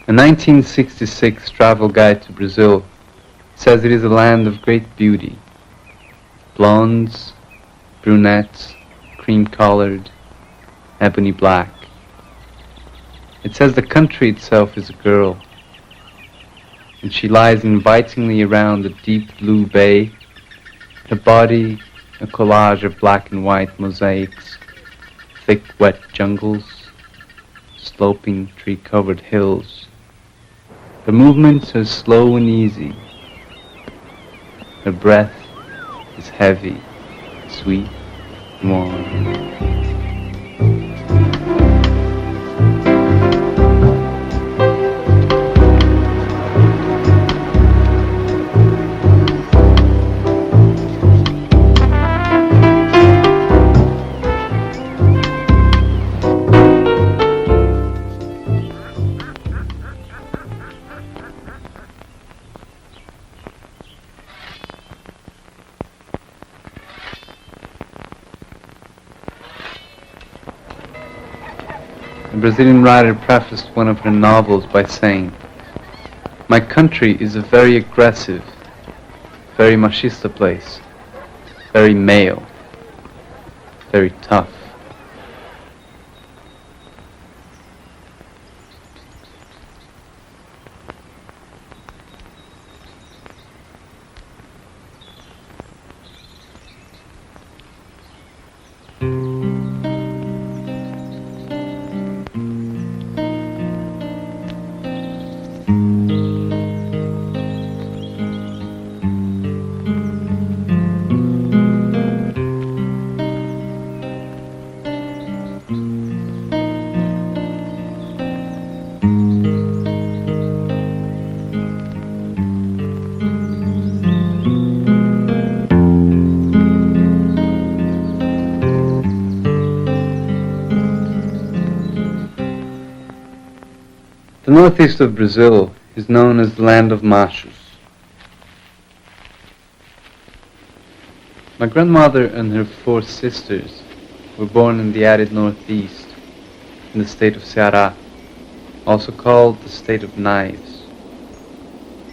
A 1966 travel guide to Brazil says it is a land of great beauty. Blondes, brunettes, cream-colored, ebony black. It says the country itself is a girl, and she lies invitingly around the deep blue bay, her body a collage of black and white mosaics, thick wet jungles, sloping tree-covered hills. Her movements are slow and easy. Her breath is heavy, sweet, warm. A Brazilian writer prefaced one of her novels by saying, "My country is a very aggressive, very machista place, very male, very tough." The northeast of Brazil is known as the land of machos. My grandmother and her 4 sisters were born in the arid northeast, in the state of Ceará, also called the state of knives.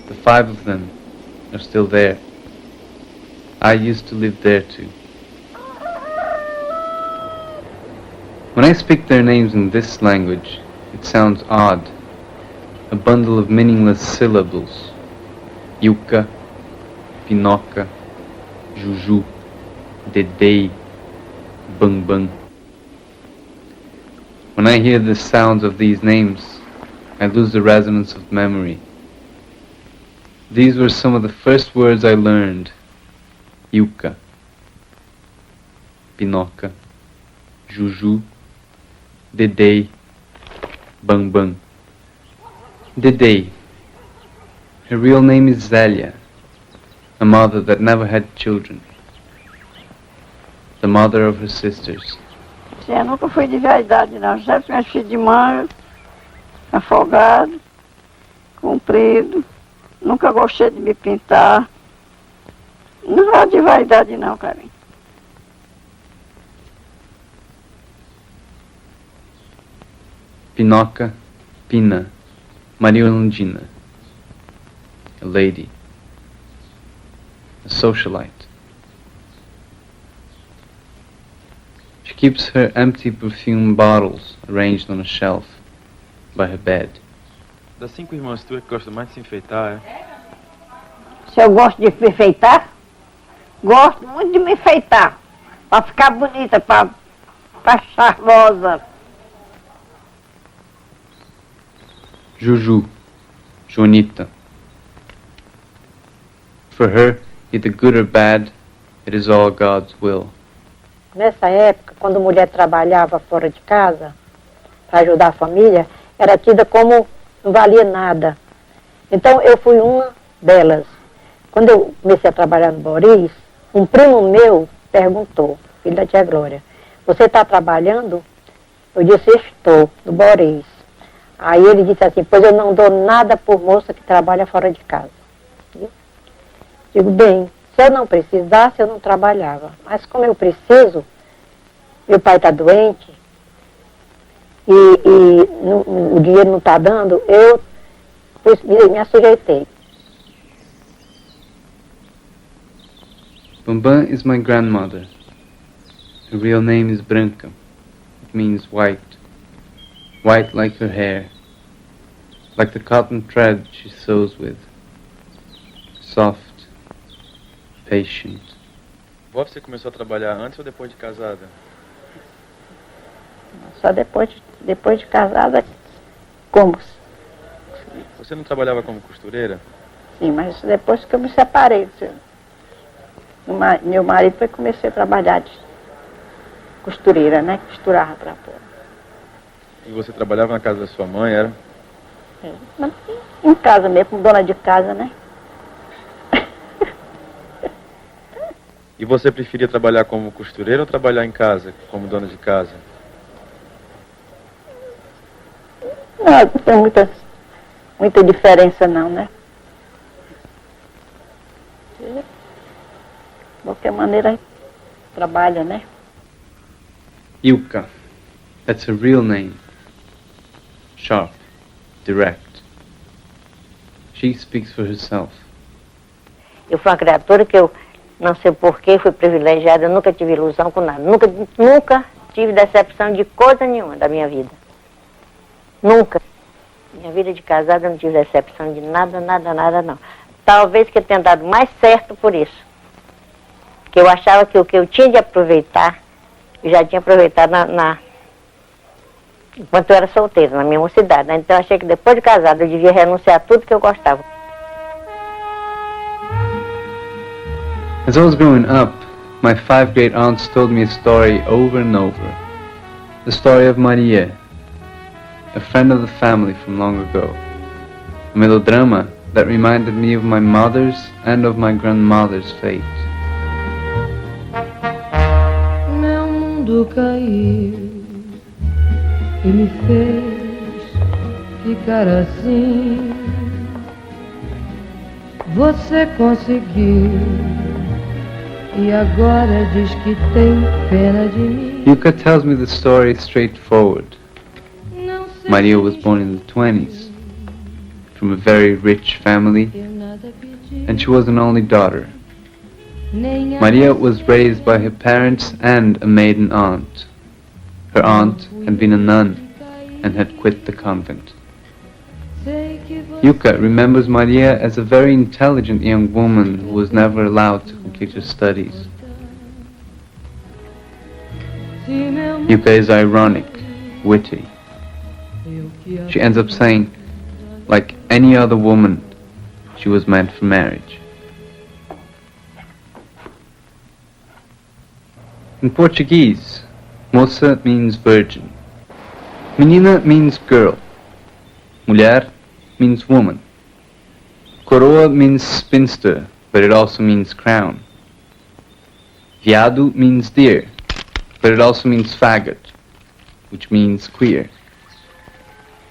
The 5 of them are still there. I used to live there too. When I speak their names in this language, it sounds odd. A bundle of meaningless syllables. Yuca, Pinoca, Juju, Dedei, Bang Bang. When I hear the sounds of these names, I lose the resonance of memory. These were some of the first words I learned. Yuca, Pinoca, Juju, Dedei, Bang Bang. Dedei. Her real name is Zélia, a mother that never had children. The mother of her sisters. Eu nunca fui de vaidade, não. Sempre meus filhos de manga, afogado, comprido. Nunca gostei de me pintar. Não era de vaidade, não, carinho. Pinoca, Pina, Maria Lundina, a lady, a socialite. She keeps her empty perfume bottles arranged on a shelf by her bed. Das 5 irmãs, tu é que gosta mais de se enfeitar, é? Se eu gosto de me enfeitar? Gosto muito de me enfeitar. Para ficar bonita, para charmosa. Juju, Joanita. For her, either good or bad, it is all God's will. Nessa época, quando a mulher trabalhava fora de casa, para ajudar a família, era tida como não valia nada. Então eu fui uma delas. Quando eu comecei a trabalhar no Boris, um primo meu perguntou, filho da tia Glória, você está trabalhando? Eu disse, estou, no Boris. Aí ele disse assim, pois eu não dou nada por moça que trabalha fora de casa. Digo, bem, se eu não precisasse, eu não trabalhava. Mas como eu preciso, meu pai está doente, e o dinheiro não está dando, eu depois me assujeitei. Bambam is my grandmother. Her real name is Branca. It means white. White like her hair. Like the cotton thread she sews with. Soft. Patient. Vó, você começou a trabalhar antes ou depois de casada? Só depois de casada, como? Você não trabalhava como costureira? Sim, mas depois que eu me separei. Meu marido foi que comecei a trabalhar de costureira, né? Costurava para pôr. E você trabalhava na casa da sua mãe, era? É, mas em casa mesmo, como dona de casa, né? E você preferia trabalhar como costureira ou trabalhar em casa, como dona de casa? Não tem muita diferença não, né? De qualquer maneira, trabalha, né? Yuka. That's her real name. Sharp. Direct. She speaks for herself. Eu fui uma criatura que eu, não sei porquê, fui privilegiada, eu nunca tive ilusão com nada. Nunca tive decepção de coisa nenhuma da minha vida. Nunca. Minha vida de casada eu não tive decepção de nada, não. Talvez que eu tenha dado mais certo por isso. Porque eu achava que o que eu tinha de aproveitar, eu já tinha aproveitado enquanto eu era solteira, na minha mocidade, né? Então eu achei que depois de casada eu devia renunciar a tudo que eu gostava. As I was growing up, my 5 great aunts told me a story over and over. The story of Maria, a friend of the family from long ago. A melodrama that reminded me of my mother's and of my grandmother's fate. Meu mundo caiu e me fez ficar assim. Você conseguiu e agora diz que tem pena de mim. Yuka tells me the story straightforward. Maria was born in the 20s, from a very rich family, and she was an only daughter. Maria was raised by her parents and a maiden aunt. Her aunt had been a nun and had quit the convent. Yuka remembers Maria as a very intelligent young woman who was never allowed to complete her studies. Yuka is ironic, witty. She ends up saying, like any other woman, she was meant for marriage. In Portuguese, moça means virgin. Menina means girl. Mulher means woman. Coroa means spinster, but it also means crown. Viado means deer, but it also means faggot, which means queer.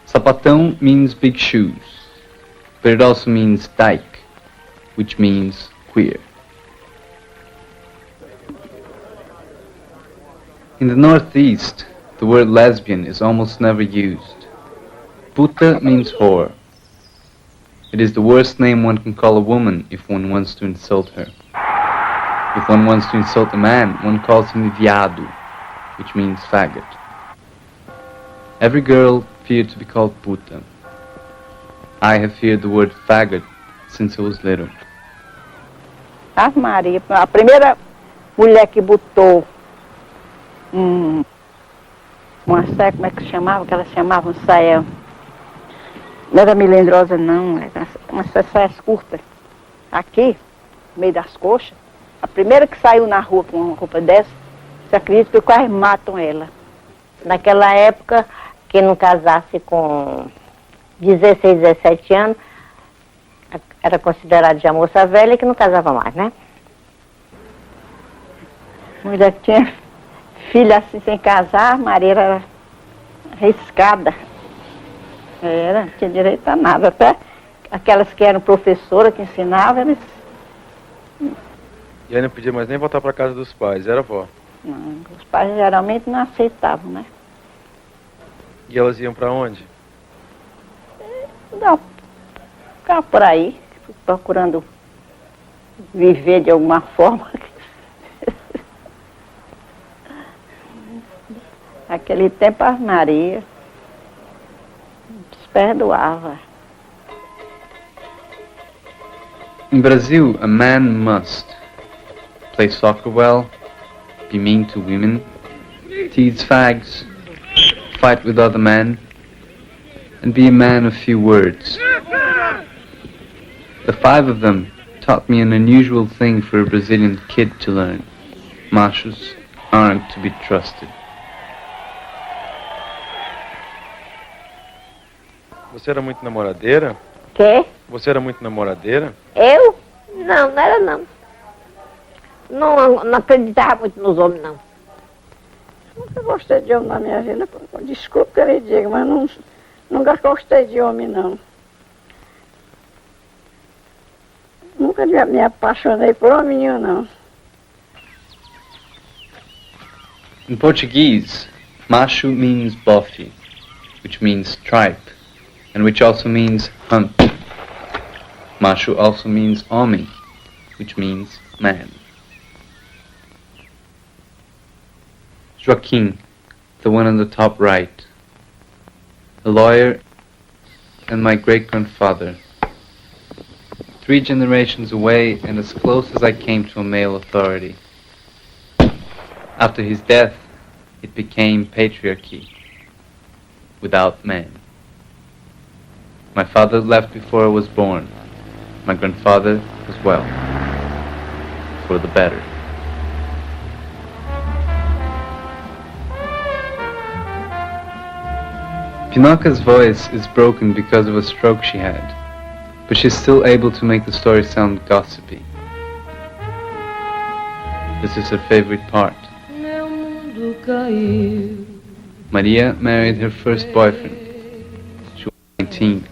Sapatão means big shoes, but it also means dyke, which means queer. In the Northeast, the word lesbian is almost never used. Puta means whore. It is the worst name one can call a woman if one wants to insult her. If one wants to insult a man, one calls him viado, which means faggot. Every girl feared to be called puta. I have feared the word faggot since I was little. Ave Maria, a primeira mulher que botou uma saia, como é que chamava? Que ela chamava um saia. Não era melindrosa não, era umas saias curtas. Aqui, no meio das coxas, a primeira que saiu na rua com uma roupa dessa, você acredita que quase matam ela. Naquela época, quem não casasse com 16, 17 anos, era considerado já moça velha que não casava mais, né? Mulher que tinha filha assim sem casar, Maria era arriscada. Não tinha direito a nada. Até aquelas que eram professoras, que ensinavam, eles... E aí não podia mais nem voltar para casa dos pais, era vó? Não, os pais geralmente não aceitavam, né? E elas iam para onde? Não, ficava por aí, procurando viver de alguma forma. Naquele tempo a Maria desperdoava. In Brazil, a man must play soccer well, be mean to women, tease fags, fight with other men, and be a man of few words. The 5 of them taught me an unusual thing for a Brazilian kid to learn. Machos aren't to be trusted. Você era muito namoradeira? Quê? Você era muito namoradeira? Eu? Não, não era não. Não acreditava muito nos homens, não. Nunca gostei de homem na minha vida. Desculpe que eu lhe diga, mas nunca gostei de homem, não. Nunca me apaixonei por homem nenhum, não. In Portuguese, macho means bofe, which means tripe, and which also means hump. Macho also means homem, which means man. Joaquim, the one on the top right, a lawyer and my great-grandfather. 3 generations away and as close as I came to a male authority. After his death, it became patriarchy, without man. My father left before I was born. My grandfather as well, for the better. Pinoca's voice is broken because of a stroke she had, but she's still able to make the story sound gossipy. This is her favorite part. Meu mundo caiu. Maria married her first boyfriend. She was 19.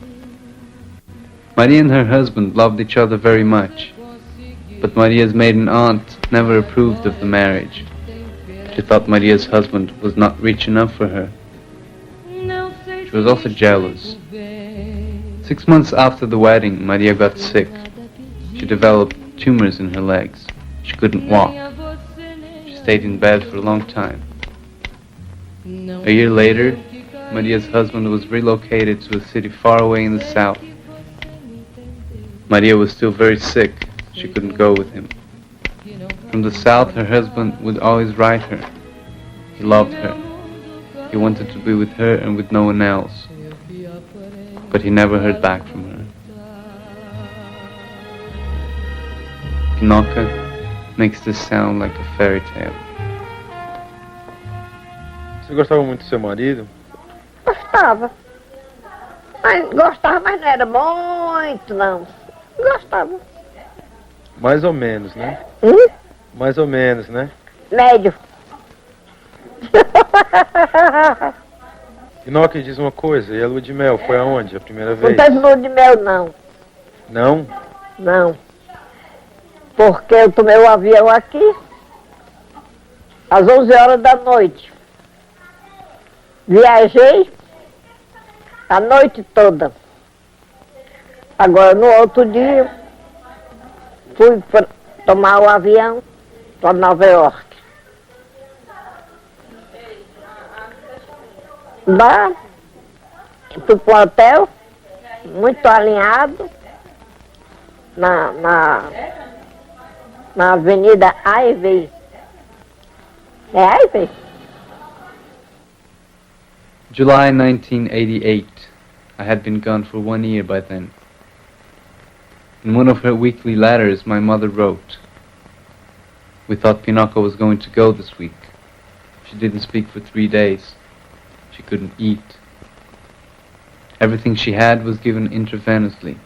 Maria and her husband loved each other very much, but Maria's maiden aunt never approved of the marriage. She thought Maria's husband was not rich enough for her. She was also jealous. 6 months after the wedding, Maria got sick. She developed tumors in her legs. She couldn't walk. She stayed in bed for a long time. A year later, Maria's husband was relocated to a city far away in the south. Maria was still very sick. She couldn't go with him. From the south, her husband would always write her. He loved her. He wanted to be with her and with no one else. But he never heard back from her. Pinoca makes this sound like a fairy tale. Você gostava muito do seu marido? Gostava. Gostava, mas não era muito, não. Gostava. Mais ou menos, né? Mais ou menos, né? Médio. Pinoca, diz uma coisa, e a lua de mel foi aonde a primeira Não vez? teve lua de mel, não. Não? Não. Porque eu tomei o avião aqui às 11 horas da noite. Viajei a noite toda. Agora, no outro dia, fui tomar o avião para Nova York. Lá, fui para o hotel, muito alinhado, na Avenida Ivy. É Ivy? July 1988. I had been gone for 1 year by then. In one of her weekly letters, my mother wrote, "We thought Pinoca was going to go this week. She didn't speak for 3 days. She couldn't eat. Everything she had was given intravenously.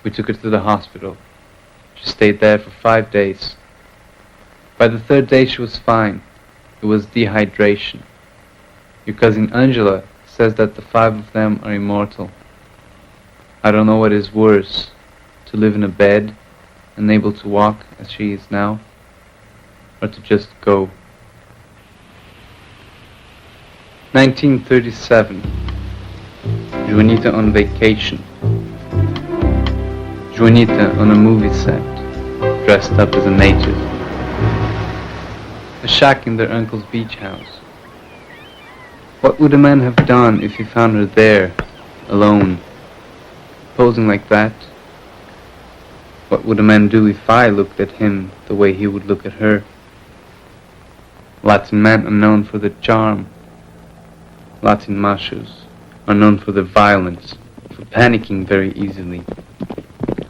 We took her to the hospital. She stayed there for 5 days. By the 3rd day she was fine. It was dehydration. Your cousin Angela says that the 5 of them are immortal. I don't know what is worse, to live in a bed, unable to walk as she is now, or to just go." 1937. Juanita on vacation. Joanita on a movie set, dressed up as a native. A shack in their uncle's beach house. What would a man have done if he found her there, alone, posing like that? What would a man do if I looked at him the way he would look at her? Latin men are known for their charm. Latin machos are known for their violence, for panicking very easily.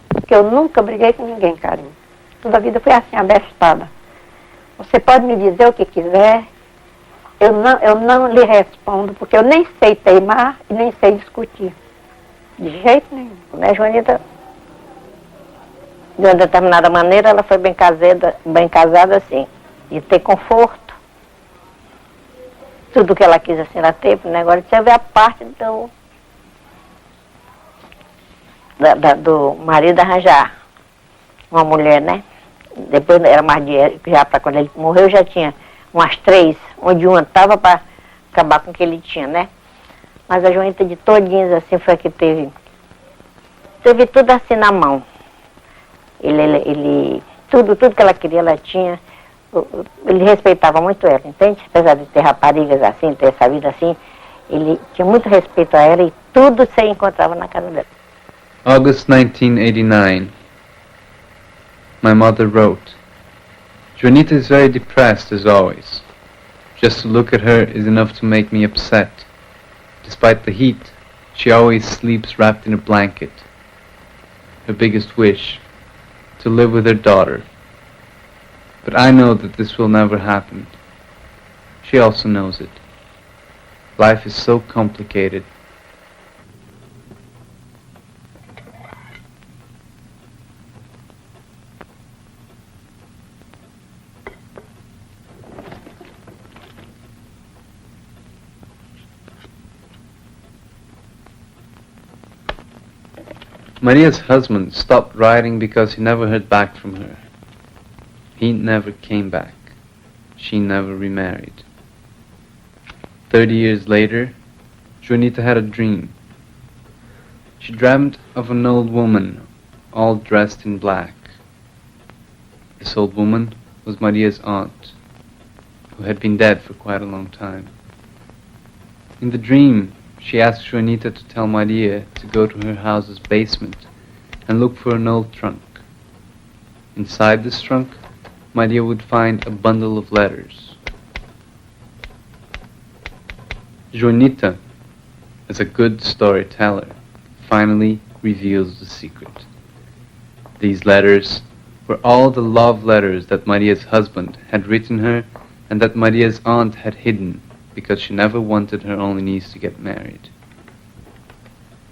Porque eu nunca briguei com ninguém, carinho. Toda a vida foi assim, abestada. Você pode me dizer o que quiser, eu não lhe respondo, porque eu nem sei teimar e nem sei discutir. De jeito nenhum. Né, Joanita? De uma determinada maneira, ela foi bem casada assim, de ter conforto. Tudo que ela quis assim, ela teve, né? Agora você vê a parte do marido arranjar uma mulher, né? Depois era mais dinheiro, já para quando ele morreu já tinha umas 3, onde uma estava para acabar com o que ele tinha, né? Mas a Joanita de todinhas assim foi a que teve tudo assim na mão. Tudo que ela queria, ela tinha. Ele respeitava muito ela, entende? Apesar de ter raparigas assim, ter essa vida assim, ele tinha muito respeito a ela e tudo se encontrava na casa dela. August 1989. My mother wrote, Joanita is very depressed as always. Just to look at her is enough to make me upset. Despite the heat, she always sleeps wrapped in a blanket. Her biggest wish, to live with her daughter. But I know that this will never happen. She also knows it. Life is so complicated. Maria's husband stopped writing because he never heard back from her. He never came back. She never remarried. 30 years later, Joanita had a dream. She dreamt of an old woman, all dressed in black. This old woman was Maria's aunt, who had been dead for quite a long time. In the dream, she asked Joanita to tell Maria to go to her house's basement and look for an old trunk. Inside this trunk, Maria would find a bundle of letters. Joanita, as a good storyteller, finally reveals the secret. These letters were all the love letters that Maria's husband had written her and that Maria's aunt had hidden because she never wanted her only niece to get married.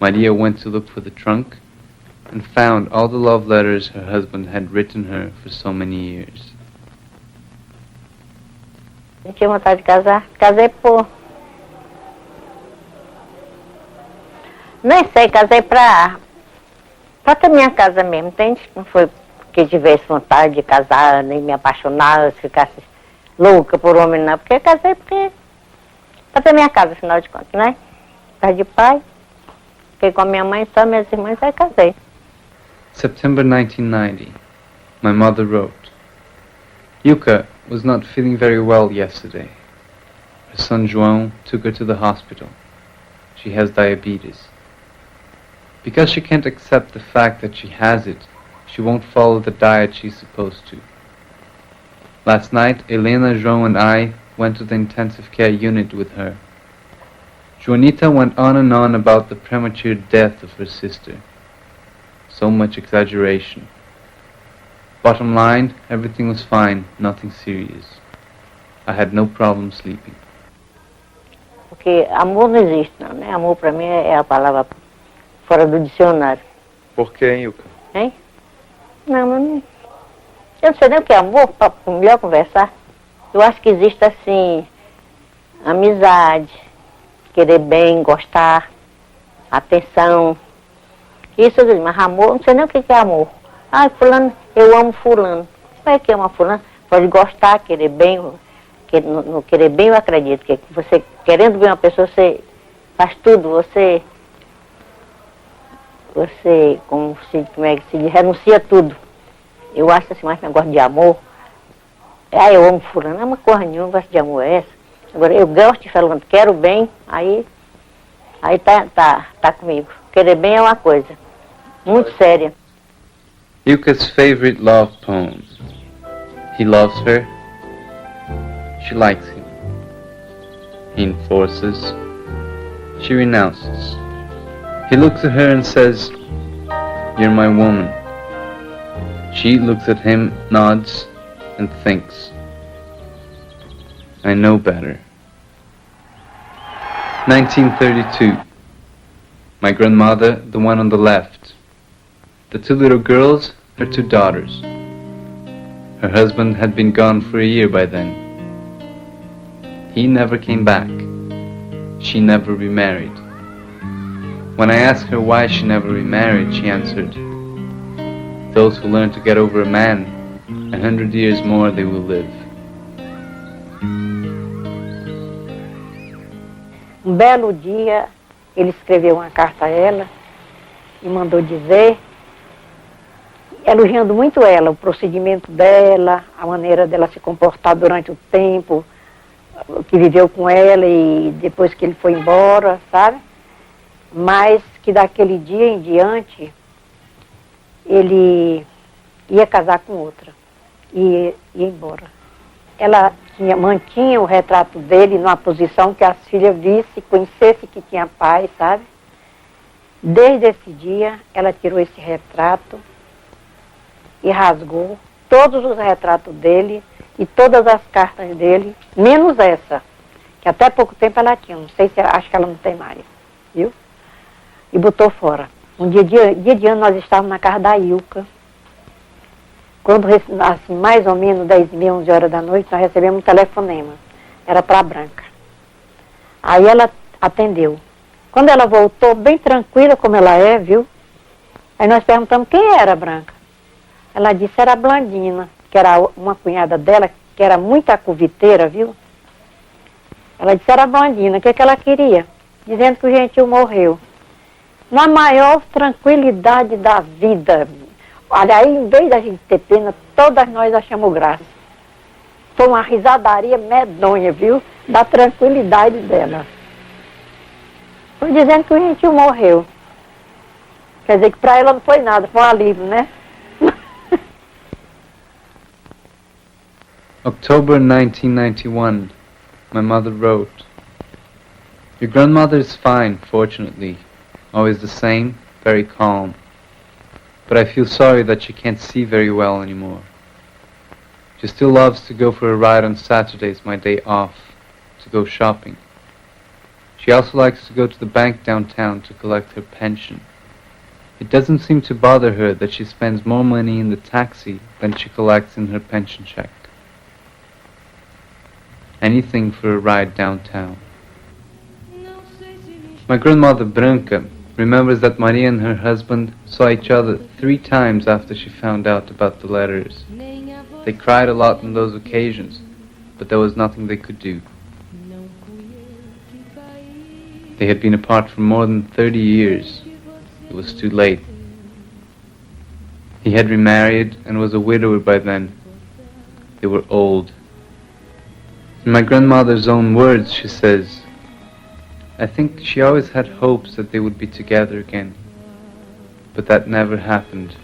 Maria went to look for the trunk and found all the love letters her husband had written her for so many years. Eu tinha vontade de casar. Casei por... Nem sei, casei pra ter minha casa mesmo, entende? Não foi porque tivesse vontade de casar, nem me apaixonar, ficasse louca por homem, não. Porque casei pra ter minha casa, afinal de contas, né? Casa de pai. Fiquei com a minha mãe, só minhas irmãs, aí casei. September 1990. My mother wrote, Yuka was not feeling very well yesterday. Her son João took her to the hospital. She has diabetes. Because she can't accept the fact that she has it, she won't follow the diet she's supposed to. Last night, Helena, João and I went to the intensive care unit with her. Joanita went on and on about the premature death of her sister. So much exaggeration. Bottom line, everything was fine, nothing serious. I had no problem sleeping. Porque amor não existe, não, né? Amor pra mim é a palavra fora do dicionário. Por quê, hein, Yuka? Hein? Não, mas eu não sei nem o que é amor, para melhor conversar. Eu acho que existe assim, amizade, querer bem, gostar, atenção. Isso eu digo, mas amor, não sei nem o que é amor. Ah, fulano, eu amo fulano. Como é que ama fulano? Pode gostar, querer bem. No querer bem eu acredito que você, querendo bem uma pessoa, você faz tudo, você você, como é que se diz, renuncia tudo. Eu acho assim, mais negócio de amor. Eu amo fulano, não é uma coisa nenhuma, gosto de amor é essa. Agora, eu gosto de falando, quero bem, aí tá comigo. Querer bem é uma coisa muito séria. Ilka's favorite love poem. He loves her. She likes him. He enforces. She renounces. He looks at her and says, "You're my woman." She looks at him, nods, and thinks, "I know better." 1932. My grandmother, the one on the left. The two little girls, her two daughters. Her husband had been gone for a year by then. He never came back. She never remarried. When I asked her why she never remarried, she answered, "Those who learn to get over a man, 100 years more they will live." Um belo dia, ele escreveu uma carta a ela e mandou dizer, elogiando muito ela, o procedimento dela, a maneira dela se comportar durante o tempo que viveu com ela e depois que ele foi embora, sabe? Mas que daquele dia em diante, ele ia casar com outra e ia embora. Ela mantinha o retrato dele numa posição que as filhas vissem, conhecessem que tinha pai, sabe? Desde esse dia, ela tirou esse retrato e rasgou todos os retratos dele e todas as cartas dele, menos essa, que até pouco tempo ela tinha, não sei se, acho que ela não tem mais, viu? E botou fora. Um dia de ano nós estávamos na casa da Ilka. Quando, assim, mais ou menos 10h30, 11 horas da noite, nós recebemos um telefonema. Era para a Branca. Aí ela atendeu. Quando ela voltou, bem tranquila como ela é, viu? Aí nós perguntamos quem era a Branca. Ela disse era a Blandina, que era uma cunhada dela, que era muito acuviteira, viu? Ela disse era a Blandina, o que ela queria? Dizendo que o gentil morreu. Na maior tranquilidade da vida. Olha, aí em vez da gente ter pena, todas nós achamos graça. Foi uma risadaria medonha, viu? Da tranquilidade dela. Foi dizendo que o gentil morreu. Quer dizer que para ela não foi nada, foi um alívio, né? October 1991. My mother wrote, "Your grandmother is fine, fortunately. Always the same, very calm. But I feel sorry that she can't see very well anymore. She still loves to go for a ride on Saturdays, my day off, to go shopping. She also likes to go to the bank downtown to collect her pension. It doesn't seem to bother her that she spends more money in the taxi than she collects in her pension check. Anything for a ride downtown." My grandmother Branca remembers that Maria and her husband saw each other 3 times after she found out about the letters. They cried a lot on those occasions, but there was nothing they could do. They had been apart for more than 30 years. It was too late. He had remarried and was a widower by then. They were old. In my grandmother's own words, she says, "I think she always had hopes that they would be together again, but that never happened."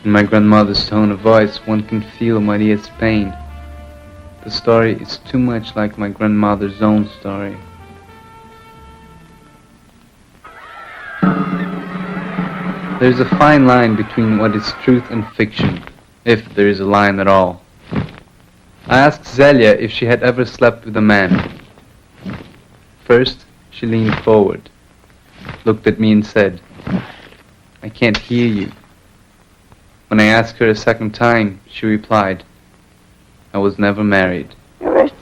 In my grandmother's tone of voice, one can feel Maria's pain. The story is too much like my grandmother's own story. There's a fine line between what is truth and fiction, if there is a line at all. I asked Zelia if she had ever slept with a man. First, she leaned forward, looked at me and said, "I can't hear you." When I asked her a second time, she replied, "I was never married." Eu vejo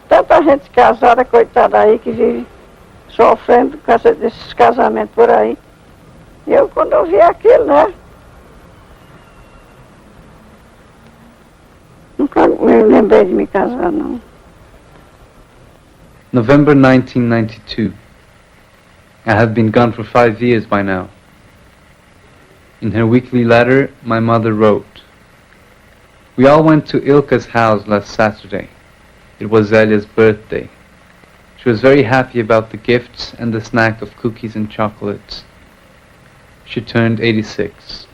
tanta gente casada, coitada aí, que vive sofrendo por causa desses casamentos por aí. E eu, quando eu vi aquilo, né? Nunca me lembrei de me casar, não. November 1992. I have been gone for 5 years by now. In her weekly letter, my mother wrote, "We all went to Ilka's house last Saturday. It was Zelia's birthday. She was very happy about the gifts and the snack of cookies and chocolates. She turned 86.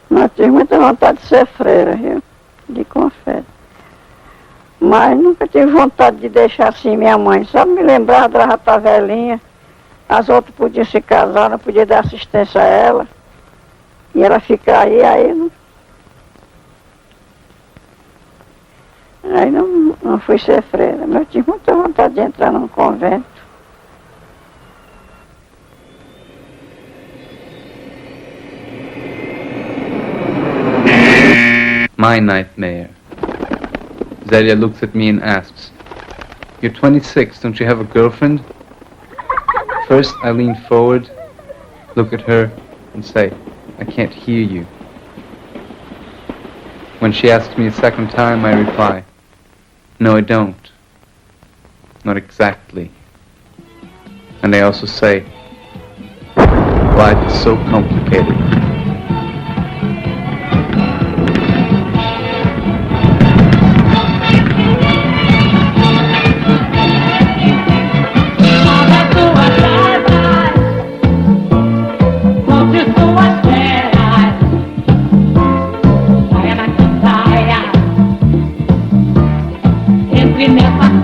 Eu tive muita vontade de ser freira, viu? De confesso. Mas nunca tive vontade de deixar assim minha mãe. Só me lembrava dela já tá velhinha. As outras podiam se casar, não podia dar assistência a ela. E ela ficar aí não. Aí não fui ser freira. Mas eu tive muita vontade de entrar num convento. My nightmare. Zelia looks at me and asks, "You're 26, don't you have a girlfriend?" First I lean forward, look at her, and say, "I can't hear you." When she asks me a second time, I reply, "No, I don't. Not exactly." And I also say, "Life is so complicated." Entre nessa